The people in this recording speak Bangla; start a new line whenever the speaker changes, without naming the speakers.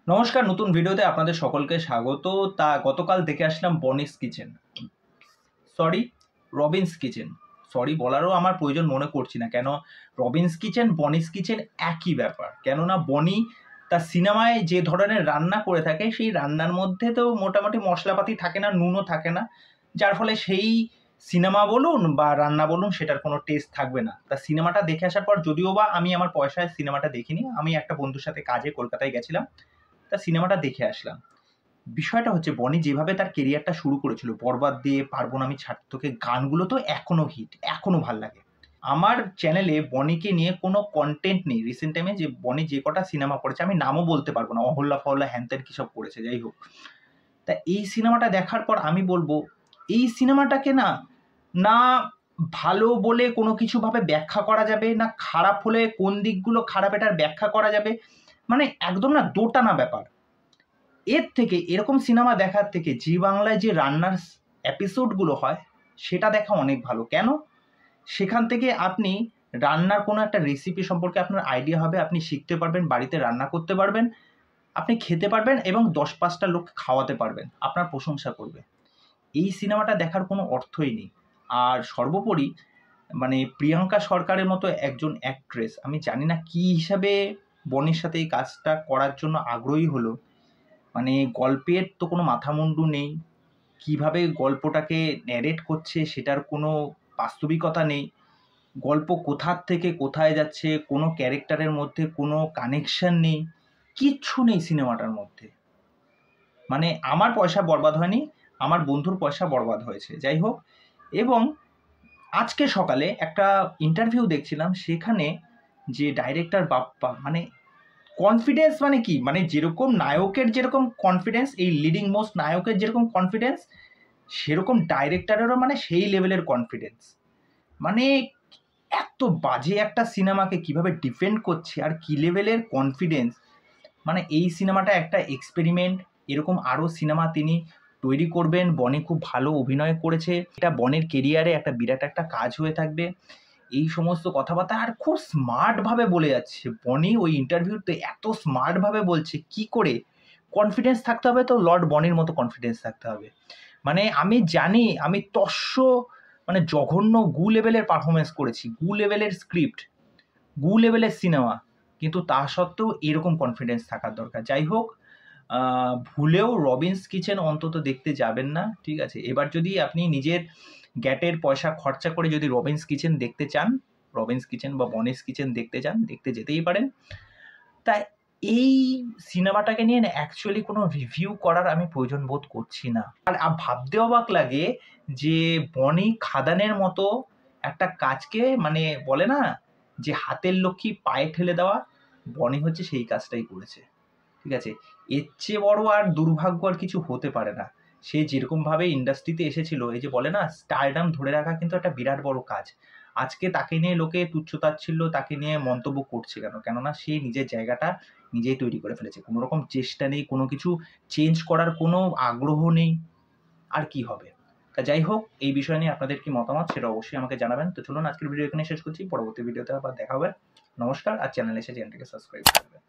নমস্কার, নতুন ভিডিওতে আপনাদের সকলকে স্বাগত। তা গতকাল দেখে আসলাম Bonny's kitchen, sorry Robin's kitchen. Sorry বলারও আমার প্রয়োজন মনে করছি না, কেন রবিনস কিচেন বনিস কিচেন একই ব্যাপার। কেননা বনি তার সিনেমায় যে ধরনের রান্না করে থাকে সেই রান্নার মধ্যে তো মোটামুটি মশলাপাতি থাকে না, নুনও থাকে না, যার ফলে সেই সিনেমা বলুন বা রান্না বলুন সেটার কোনো টেস্ট থাকবে না। তা সিনেমাটা দেখে আসার পর, যদিও বা আমি আমার পয়সায় সিনেমাটা দেখিনি, আমি একটা বন্ধুর সাথে কাজে কলকাতায় গেছিলাম, তা সিনেমাটা দেখে আসলাম। বিষয়টা হচ্ছে বনি যেভাবে তার কেরিয়ারটা শুরু করেছিল, বরবাদ দিয়ে, পারবো না আমি ছাড়তে তোকে, গানগুলো তো এখনো হিট, এখনো ভাল লাগে। আমার চ্যানেলে বনিকে নিয়ে কোনো কন্টেন্ট নেই রিসেন্ট টাইমে, যে বনি যে কটা সিনেমা করেছে আমি নামও বলতে পারবো না, অহল্যা ফহল্যা হ্যানত্যান কী সব করেছে, যাই হোক। তা এই সিনেমাটা দেখার পর আমি বলবো, এই সিনেমাটাকে না না ভালো বলে কোনো কিছুভাবে ব্যাখ্যা করা যাবে, না খারাপ হলে কোন দিকগুলো খারাপ এটার ব্যাখ্যা করা যাবে, মানে একদম না দোটানা ব্যাপার। এর থেকে, এরকম সিনেমা দেখার থেকে জি বাংলায় যে রান্নার এপিসোডগুলো হয় সেটা দেখা অনেক ভালো। কেন? সেখান থেকে আপনি রান্নার কোনো একটা রেসিপি সম্পর্কে আপনার আইডিয়া হবে, আপনি শিখতে পারবেন, বাড়িতে রান্না করতে পারবেন, আপনি খেতে পারবেন এবং ১০-৫টা লোককে খাওয়াতে পারবেন, আপনার প্রশংসা করবে। এই সিনেমাটা দেখার কোনো অর্থই নেই। আর সর্বোপরি মানে প্রিয়াঙ্কা সরকারের মতো একজন অ্যাক্ট্রেস, আমি জানি না কী হিসাবে বনির সাথে এই কাজটা করার জন্য আগ্রহী হলো। মানে গল্পের তো কোনো মাথামুন্ডু নেই, কিভাবে গল্পটাকে ন্যারেট করছে সেটার কোনো বাস্তবিকতা নেই, গল্প কোথার থেকে কোথায় যাচ্ছে, কোনো ক্যারেক্টারের মধ্যে কোনো কানেকশন নেই, কিচ্ছু নেই সিনেমাটার মধ্যে। মানে আমার পয়সা বরবাদ হয়নি, আমার বন্ধুর পয়সা বরবাদ হয়েছে, যাই হোক। এবং আজকে সকালে একটা ইন্টারভিউ দেখছিলাম, সেখানে যে ডাইরেক্টর বাপ্পা, মানে কনফিডেন্স মানে কি, মানে যেরকম নায়কের যেরকম কনফিডেন্স, এই লিডিং মোস্ট নায়কের যেরকম কনফিডেন্স, সেরকম ডাইরেক্টরেরও মানে সেই লেভেলের কনফিডেন্স। মানে এত বাজে একটা সিনেমাকে কিভাবে ডিফেন্ড করছে আর কি লেভেলের কনফিডেন্স। মানে এই সিনেমাটা একটা এক্সপেরিমেন্ট, এরকম আরও সিনেমা তিনি তৈরি করবেন। বনি খুব ভালো অভিনয় করেছে, এটা বনের কেরিয়ারে একটা বিরাট একটা কাজ হয়ে থাকবে। এই সমস্ত কথাবার্তা আর খুব স্মার্টভাবে বলে যাচ্ছে বনি, ওই ইন্টারভিউতে এত স্মার্টভাবে বলছে। কি করে কনফিডেন্স থাকতে হবে? তো লর্ড বনির মতো কনফিডেন্স থাকতে হবে। মানে আমি জানি আমি মানে জঘন্য গু লেভেলের পারফরমেন্স করেছি, গু লেভেলের স্ক্রিপ্ট, গু লেভেলের সিনেমা, কিন্তু তা সত্ত্বেও এরকম কনফিডেন্স থাকার দরকার। যাই হোক, ভুলেও রবিনস কিচেন অন্তত দেখতে যাবেন না, ঠিক আছে? এবার যদি আপনি নিজের গ্যাটের পয়সা খরচা করে যদি রবিনস কিচেন দেখতে চান, রবিনস কিচেন বা বনিস কিচেন দেখতে চান, দেখতে যেতেই পারেন। তাই এই সিনেমাটাকে নিয়ে না অ্যাকচুয়ালি কোনো রিভিউ করার আমি প্রয়োজন বোধ করছি না। আর ভাবতে অবাক লাগে যে বনি খাদানের মতো একটা কাজকে, মানে বলে না যে হাতের লক্ষ্মী পায়ে ঠেলে দেওয়া, বনি হচ্ছে সেই কাজটাই করেছে, ঠিক আছে? এর চেয়ে বড় আর দুর্ভাগ্য আর কিছু হতে পারে না। সে যেরকমভাবে ইন্ডাস্ট্রিতে এসেছিল, এই যে বলে না স্টারডাম ধরে রাখা কিন্তু একটা বিরাট বড় কাজ। আজকে তাকে নিয়ে লোকে তুচ্ছ-তাচ্ছিল্য, তাকে নিয়ে মন্তব্য করছে কেন? কেননা সে নিজের জায়গাটা নিজেই তৈরি করে ফেলেছে। কোনো রকম চেষ্টা নেই, কোনো কিছু চেঞ্জ করার কোনো আগ্রহ নেই। আর কি হবে? তা যাই হোক, এই বিষয় নিয়ে আপনাদের কি মতামত সেটা অবশ্যই আমাকে জানাবেন। তো চলুন আজকের ভিডিও এখানে শেষ করছি। পরবর্তী ভিডিওতে আবার দেখা হবে। নমস্কার। আর চ্যানেলে এসে চ্যানেলটিকে সাবস্ক্রাইব করবেন।